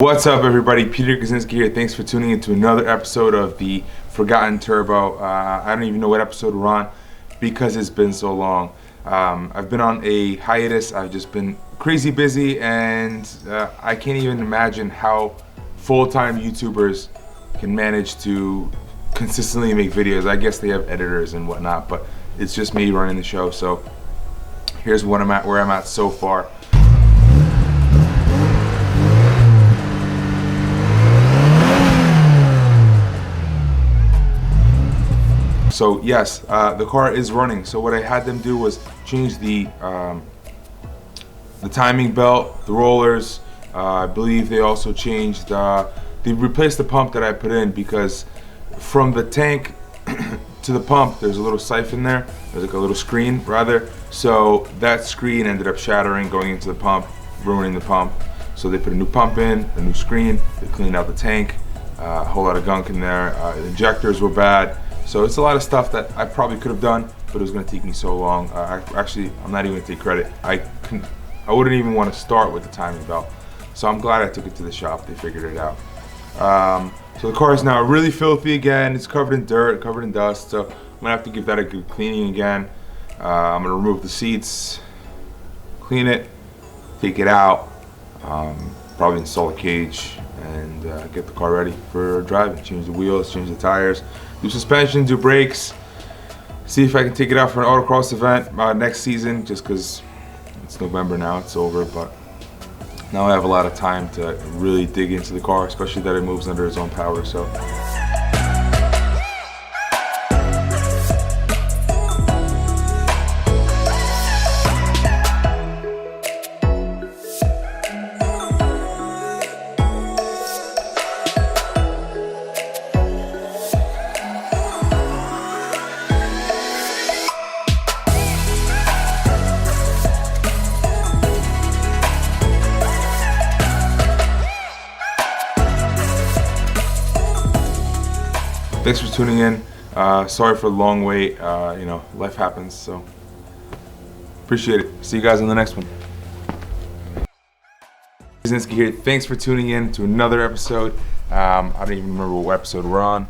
What's up, everybody? Peter Kaczynski here. Thanks for tuning in to another episode of the Forgotten Turbo. I don't even know what episode we're on because it's been so long. I've been on a hiatus. I've just been crazy busy, and I can't even imagine how full-time YouTubers can manage to consistently make videos. I guess they have editors and whatnot, but it's just me running the show. So here's where I'm at so far. So yes, the car is running. So what I had them do was change the timing belt, the rollers. I believe they also changed, they replaced the pump that I put in, because from the tank to the pump, there's a little siphon there. There's like a little screen rather. So that screen ended up shattering, going into the pump, ruining the pump. So they put a new pump in, a new screen. They cleaned out the tank, a whole lot of gunk in there. The injectors were bad. So it's a lot of stuff that I probably could have done, but it was going to take me so long. Actually, I'm not even going to take credit. I wouldn't even want to start with the timing belt. So I'm glad I took it to the shop. They figured it out. So the car is now really filthy again. It's covered in dirt, covered in dust. So I'm going to have to give that a good cleaning again. I'm going to remove the seats, clean it, take it out, probably install a cage, and get the car ready for driving. Change the wheels, change the tires, do suspension, do brakes, see if I can take it out for an autocross event next season, just because it's November now, it's over, but now I have a lot of time to really dig into the car, especially that it moves under its own power. So thanks for tuning in. Sorry for the long wait. You know, life happens, so appreciate it. See you guys on the next one. Kaczynski here. Thanks for tuning in to another episode. I don't even remember what episode we're on.